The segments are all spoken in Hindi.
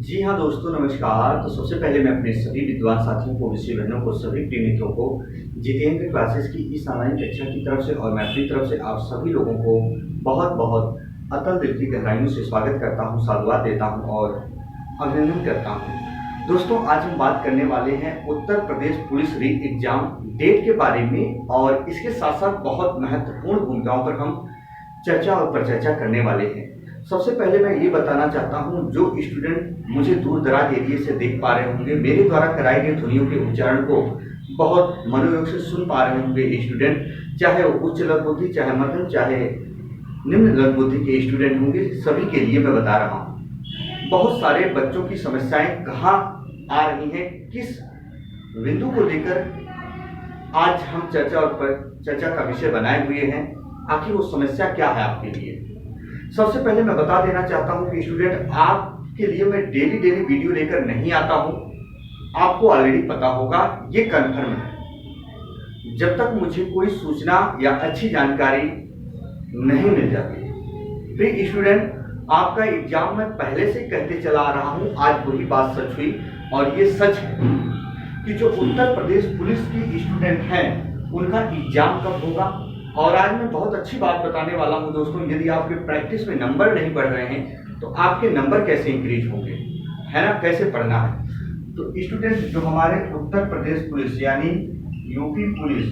जी हाँ दोस्तों, नमस्कार। तो सबसे पहले मैं अपने सभी विद्वान साथियों को, विषय बहनों को, सभी प्रिय मित्रों को जितेंद्र क्लासेस की इस ऑनलाइन कक्षा की तरफ से और मैं अपनी तरफ से आप सभी लोगों को बहुत बहुत अतल दिल की गहराइयों से स्वागत करता हूँ, साधुवाद देता हूँ और अभिनंदन करता हूँ। दोस्तों, आज हम बात करने वाले हैं उत्तर प्रदेश पुलिस री एग्जाम डेट के बारे में और इसके साथ साथ बहुत महत्वपूर्ण भूमिकाओं पर हम चर्चा और परिचर्चा करने वाले हैं। सबसे पहले मैं ये बताना चाहता हूँ, जो स्टूडेंट मुझे दूर दराज एरिया से देख पा रहे होंगे, मेरे द्वारा कराई गई ध्वनियों के उच्चारण को बहुत मनोयोग से सुन पा रहे होंगे स्टूडेंट, चाहे वो उच्च लघु बुद्धि, चाहे मध्यम, चाहे निम्न लघु बुद्धि के स्टूडेंट होंगे, सभी के लिए मैं बता रहा हूँ। बहुत सारे बच्चों की समस्याएं कहाँ आ रही हैं, किस बिंदु को लेकर आज हम चर्चा का विषय बनाए हुए हैं, आखिर वो समस्या क्या है आपके लिए। सबसे पहले मैं बता देना चाहता हूं कि स्टूडेंट, आपके लिए मैं डेली वीडियो लेकर नहीं आता हूं, आपको ऑलरेडी पता होगा, ये कन्फर्म है। जब तक मुझे कोई सूचना या अच्छी जानकारी नहीं मिल जाती, फिर स्टूडेंट आपका एग्जाम मैं पहले से कहते चला आ रहा हूं, आज वही बात सच हुई और ये सच है कि जो उत्तर प्रदेश पुलिस की स्टूडेंट हैं उनका एग्जाम कब होगा। और आज मैं बहुत अच्छी बात बताने वाला हूं दोस्तों, यदि आपके प्रैक्टिस में नंबर नहीं बढ़ रहे हैं तो आपके नंबर कैसे इंक्रीज होंगे, है ना, कैसे पढ़ना है। तो स्टूडेंट, जो हमारे उत्तर प्रदेश पुलिस यानी यूपी पुलिस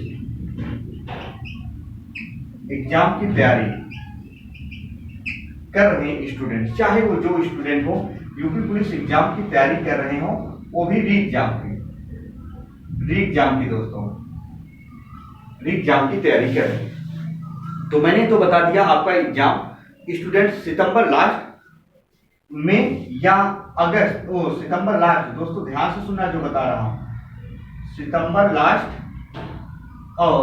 एग्जाम की तैयारी कर रहे हैं स्टूडेंट, चाहे वो जो स्टूडेंट हो, यूपी पुलिस एग्जाम की तैयारी कर रहे हो, वो भी री एग्जाम की दोस्तों, री एग्जाम की तैयारी कर रहे हैं। तो मैंने तो बता दिया, आपका एग्जाम स्टूडेंट सितंबर लास्ट में या अगस्त, सितंबर लास्ट, दोस्तों ध्यान से सुनना जो बता रहा हूं, सितंबर लास्ट और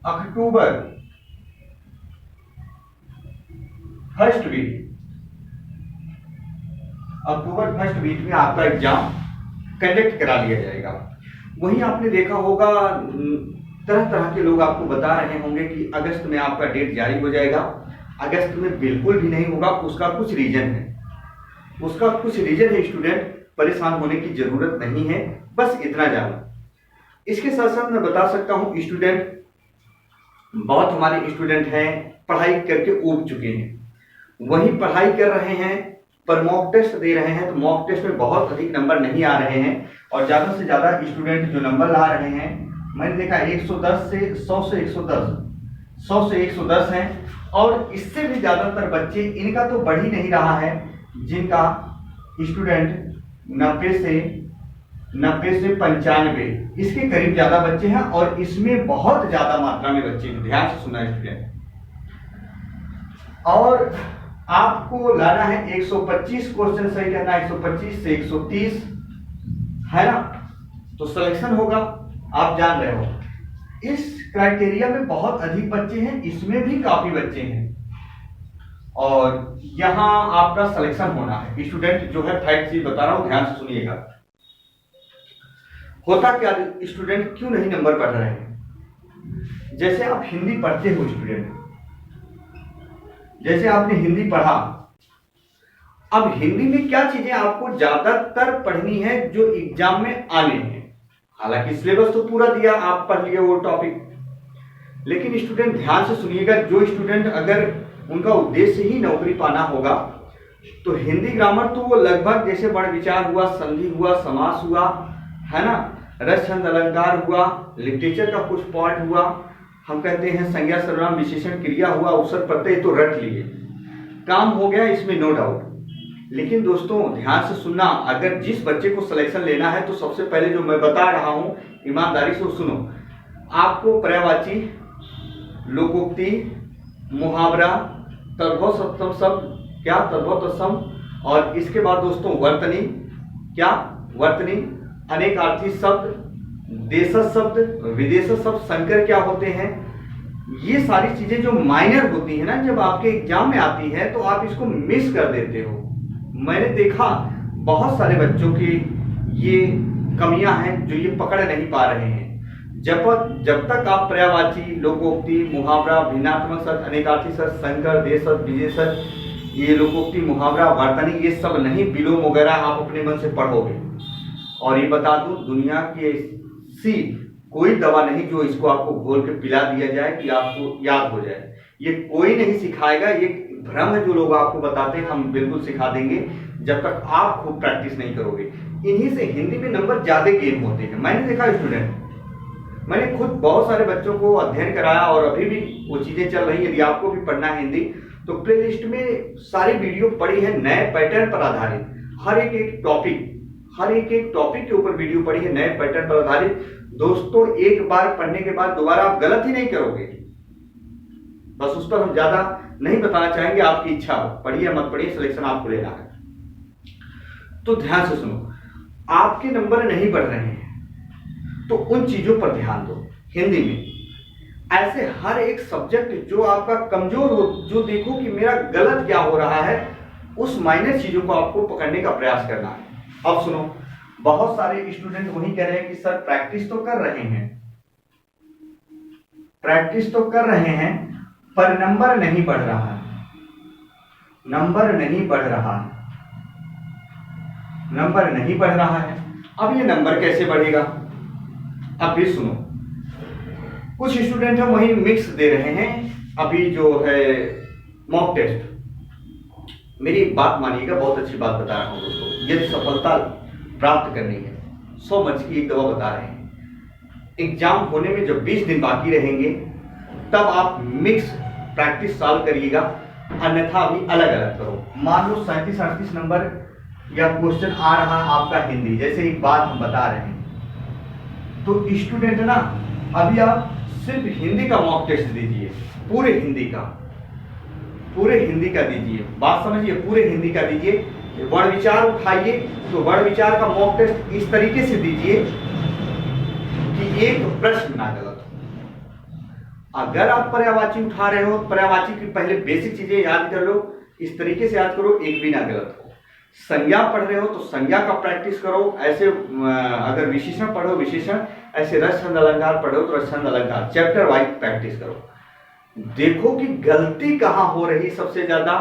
अक्टूबर फर्स्ट वीक में आपका एग्जाम कंडक्ट करा लिया जाएगा। वहीं आपने देखा होगा, तरह तरह के लोग आपको बता रहे होंगे कि अगस्त में आपका डेट जारी हो जाएगा। अगस्त में बिल्कुल भी नहीं होगा, उसका कुछ रीजन है स्टूडेंट, परेशान होने की जरूरत नहीं है, बस इतना जाना। इसके साथ साथ मैं बता सकता हूं स्टूडेंट, बहुत हमारे स्टूडेंट हैं पढ़ाई करके ऊब चुके हैं, वही पढ़ाई कर रहे हैं पर मॉक टेस्ट दे रहे हैं, तो मॉक टेस्ट में बहुत अधिक नंबर नहीं आ रहे हैं और ज्यादा से ज्यादा स्टूडेंट जो नंबर ला रहे हैं, मैंने देखा 110 से 100 से 110 हैं और इससे भी ज्यादातर बच्चे, इनका तो बढ़ ही नहीं रहा है, जिनका स्टूडेंट 90 से 95 इसके करीब ज्यादा बच्चे हैं और इसमें बहुत ज्यादा मात्रा में बच्चे हैं। ध्यान से सुना स्टूडेंट, और आपको लाना है 125 क्वेश्चन सही करना, 125 से 130, है ना, तो सिलेक्शन होगा। आप जान रहे हो इस क्राइटेरिया में बहुत अधिक बच्चे हैं, इसमें भी काफी बच्चे हैं और यहां आपका सिलेक्शन होना है स्टूडेंट। जो है फैक्ट चीज बता रहा हूं, ध्यान से सुनिएगा। होता क्या स्टूडेंट, क्यों नहीं नंबर पढ़ रहे हैं। जैसे आप हिंदी पढ़ते हो स्टूडेंट, जैसे आपने हिंदी पढ़ा, अब हिंदी में क्या चीजें आपको ज्यादातर पढ़नी है जो एग्जाम में आने हैं। हालांकि सिलेबस तो पूरा दिया, आप पढ़ लिए वो टॉपिक, लेकिन स्टूडेंट ध्यान से सुनिएगा, जो स्टूडेंट अगर उनका उद्देश्य ही नौकरी पाना होगा, तो हिंदी ग्रामर तो वो लगभग जैसे वर्ण विचार हुआ, संधि हुआ, समास हुआ, है ना, रस छंद अलंकार हुआ, लिटरेचर का कुछ पार्ट हुआ, हम कहते हैं संज्ञा सर्वनाम विशेषण क्रिया हुआ, उपसर्ग प्रत्यय, तो रट लिए, काम हो गया, इसमें नो डाउट। लेकिन दोस्तों ध्यान से सुनना, अगर जिस बच्चे को सिलेक्शन लेना है तो सबसे पहले जो मैं बता रहा हूं ईमानदारी से सुनो। आपको पर्यायवाची, लोकोक्ति, मुहावरा, तद्भव सप्तम शब्द, क्या तद्भव तत्सम, और इसके बाद दोस्तों वर्तनी, क्या वर्तनी, अनेकार्थी शब्द, देशज शब्द, विदेशज शब्द, संकर क्या होते हैं, ये सारी चीजें जो माइनर होती है ना, जब आपके एग्जाम में आती है तो आप इसको मिस कर देते हो। मैंने देखा बहुत सारे बच्चों की ये कमियां हैं जो ये पकड़ नहीं पा रहे हैं। जब तक आप पर्यायवाची, लोकोक्ति, मुहावरा, भिन्नात्मक शब्द, अनेकार्थी शब्द, संकर, देशज, विदेशज, ये लोकोक्ति, मुहावरा, वर्तनी, ये सब नहीं, विलोम वगैरह आप अपने मन से पढ़ोगे। और ये बता दूं, दुनिया की ऐसी कोई दवा नहीं जो इसको आपको घोल के पिला दिया जाए कि आपको याद हो जाए। ये कोई नहीं सिखाएगा, ये भ्रम है जो लोग आपको बताते हैं हम बिल्कुल सिखा देंगे, जब तक आप खूब प्रैक्टिस नहीं करोगे। इन्हीं से हिंदी में नंबर ज्यादा गेन होते हैं। मैंने देखा स्टूडेंट, मैंने खुद बहुत सारे बच्चों को अध्ययन कराया और अभी भी वो चीजें चल रही है। यदि आपको भी पढ़ना है हिंदी तो प्लेलिस्ट में सारी वीडियो पड़ी है नए पैटर्न पर आधारित। हर एक टॉपिक के ऊपर वीडियो पड़ी है नए पैटर्न पर आधारित। दोस्तों, एक बार पढ़ने के बाद दोबारा आप गलत ही नहीं करोगे। बस उस पर हम ज्यादा नहीं बताना चाहेंगे, आपकी इच्छा हो, पढ़िए मत पढ़िए, सिलेक्शन आपको लेना है। तो ध्यान से सुनो, आपके नंबर नहीं बढ़ रहे हैं तो उन चीजों पर ध्यान दो। हिंदी में ऐसे हर एक सब्जेक्ट जो आपका कमजोर हो, जो देखो कि मेरा गलत क्या हो रहा है, उस माइनर चीजों को आपको पकड़ने का प्रयास करना है। अब सुनो, बहुत सारे स्टूडेंट वही कह रहे हैं कि सर प्रैक्टिस तो कर रहे हैं पर नंबर नहीं बढ़ रहा है, नंबर नहीं बढ़ रहा है। अब ये नंबर कैसे बढ़ेगा? अब भी सुनो, कुछ स्टूडेंट हम वही मिक्स दे रहे हैं। अभी जो है मॉक टेस्ट, मेरी एक बात मानिएगा, बहुत अच्छी बात बता रहा हूं दोस्तों। यदि सफलता प्राप्त करनी है, 100 मंच की एक दवा बता रहे हैं। एग्जाम होने में जब 20 दिन बाकी रहेंगे तब आप मिक्स प्रैक्टिस सॉल्व करिएगा, अन्यथा अभी अलग अलग करो। मान लो 37-38 नंबर या क्वेश्चन आ रहा आपका हिंदी, जैसे एक बात हम बता रहे हैं, तो स्टूडेंट ना अभी आप सिर्फ हिंदी का मॉक टेस्ट दीजिए, पूरे हिंदी का दीजिए। बात समझिए, पूरे हिंदी का दीजिए। वर्ण विचार उठाइए तो वर्ण विचार का मॉक टेस्ट इस तरीके से दीजिए कि एक प्रश्न ना गलत हो। अगर आप पर्यायवाची उठा रहे हो, पर्यायवाची की पहले बेसिक चीजें याद कर लो, इस तरीके से याद करो, एक भी ना गलत हो। संज्ञा पढ़ रहे हो तो संज्ञा का प्रैक्टिस करो, ऐसे अगर विशेषण पढ़ो विशेषण, ऐसे रस छंद अलंकार पढ़ो तो रस छंद अलंकार, चैप्टर वाइज प्रैक्टिस करो। देखो कि गलती कहां हो रही सबसे ज्यादा,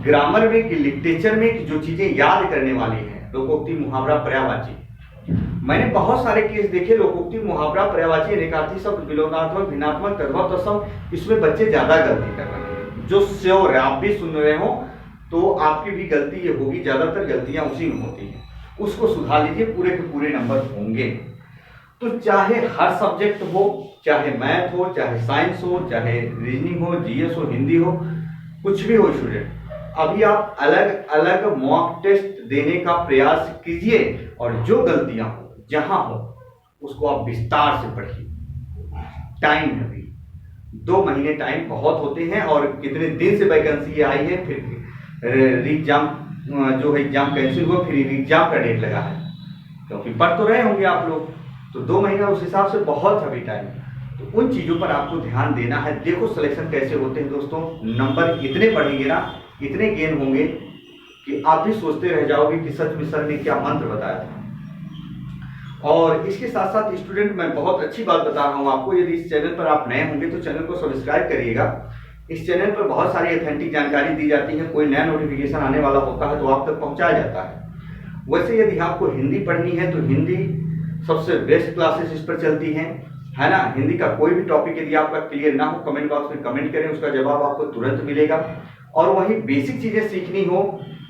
ग्रामर में कि लिटरेचर में, कि जो चीजें याद करने वाली हैं, लोकोक्ति, मुहावरा, पर्यायवाची। मैंने बहुत सारे केस देखे, लोकोक्ति, मुहावरा, पर्यायवाची, रेखार्थी शब्द, विलोमात्मक, भिन्नात्मक, तद्भव, तत्सम, इसमें बच्चे ज्यादा गलती कर रहे हैं। जो श्योर है, आप भी सुन रहे हो तो आपकी भी गलती ये होगी, ज्यादातर गलतियां उसी में होती हैं, उसको सुधार लीजिए, पूरे के पूरे नंबर होंगे। तो चाहे हर सब्जेक्ट हो, चाहे मैथ हो, चाहे साइंस हो, चाहे रीजनिंग हो, जीएस हो, हिंदी हो, कुछ भी हो स्टूडेंट, अभी आप अलग अलग मॉक टेस्ट देने का प्रयास कीजिए और जो गलतियां हो, जहां हो, उसको आप विस्तार से पढ़िए। टाइम है अभी, 2 महीने टाइम बहुत होते हैं, और कितने दिन से वैकेंसी आई है, फिर एग्जाम जो है एग्जाम कैंसिल हुआ, फिर एग्जाम का डेट लगा है, क्योंकि पढ़ तो रहे होंगे आप लोग, तो 2 महीना उस हिसाब से बहुत अभी टाइम। तो उन चीजों पर आपको ध्यान देना है। देखो सिलेक्शन कैसे होते हैं दोस्तों, नंबर इतने बढ़ेंगे ना, इतने गेन होंगे कि आप भी सोचते रह जाओगे कि सच में सर ने क्या मंत्र बताया था। और इसके साथ साथ स्टूडेंट, मैं बहुत अच्छी बात बता रहा हूं आपको, यदि इस चैनल पर आप नए होंगे तो चैनल को सब्सक्राइब करिएगा। इस चैनल पर बहुत सारी ऑथेंटिक जानकारी दी जाती है, कोई नया नोटिफिकेशन आने वाला होता है तो आप तक पहुंचाया जाता है। वैसे यदि आपको हिंदी पढ़नी है तो हिंदी सबसे बेस्ट क्लासेस इस पर चलती हैं, है ना। हिंदी का कोई भी टॉपिक यदि आपका क्लियर ना हो, कमेंट बॉक्स में कमेंट करें, उसका जवाब आपको तुरंत मिलेगा। और वही बेसिक चीजें सीखनी हो,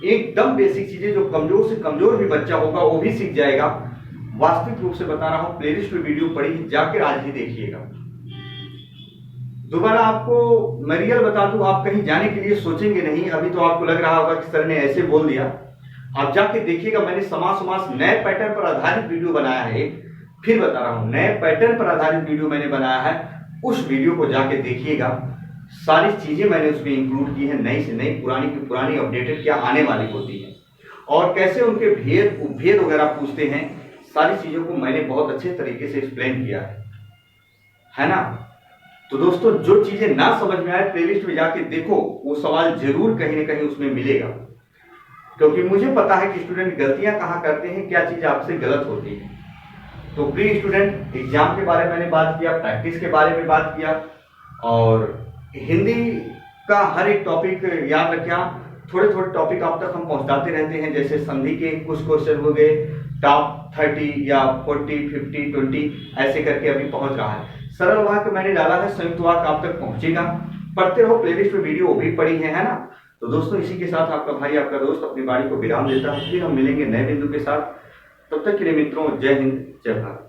एकदम बेसिक चीजें, जो कमजोर से कमजोर भी बच्चा होगा वो भी सीख जाएगा। वास्तविक रूप से बता रहा हूं, प्लेलिस्ट में वीडियो पड़ी, जाकर आज ही देखिएगा। दोबारा आपको मैं रियल बता दूं, आप कहीं जाने के लिए सोचेंगे नहीं। अभी तो आपको लग रहा होगा कि सर ने ऐसे बोल दिया, आप जाके देखिएगा। मैंने समास नए पैटर्न पर आधारित वीडियो बनाया है, फिर बता रहा हूं, नए पैटर्न पर आधारित वीडियो मैंने बनाया है, उस वीडियो को जाके देखिएगा। सारी चीजें मैंने उसमें इंक्लूड की है, नई से नई, पुरानी की पुरानी, अपडेटेड क्या आने वाली होती है, और कैसे उनके भेद उपभेद वगैरह पूछते हैं, सारी चीजों को मैंने बहुत अच्छे तरीके से एक्सप्लेन किया है ना। तो दोस्तों, जो चीजें ना समझ में आए, प्लेलिस्ट में जाके देखो, वो सवाल जरूर कहीं ना कहीं उसमें मिलेगा, क्योंकि मुझे पता है कि स्टूडेंट गलतियां कहाँ करते हैं, क्या चीज आपसे गलत होती है। तो प्री स्टूडेंट, एग्जाम के बारे में मैंने बात किया, प्रैक्टिस के बारे में बात किया, और हिंदी का हर एक टॉपिक याद रखिए, थोड़े थोड़े टॉपिक आप तक हम पहुंचाते रहते हैं। जैसे संधि के कुछ क्वेश्चन हो गए, टॉप 30 या 40, 50, 20 ऐसे करके अभी पहुंच रहा है। सरल वाक्य मैंने डाला है, संयुक्त वाक्य आप तक पहुंचेगा। पढ़ते रहो, प्लेलिस्ट में वीडियो भी पड़ी है ना। तो दोस्तों इसी के साथ आपका भाई आपका दोस्त अपनी वाणी को विराम देता है। फिर हम मिलेंगे नए बिंदु के साथ। तब तक के लिए मित्रों, जय हिंद, जय भारत।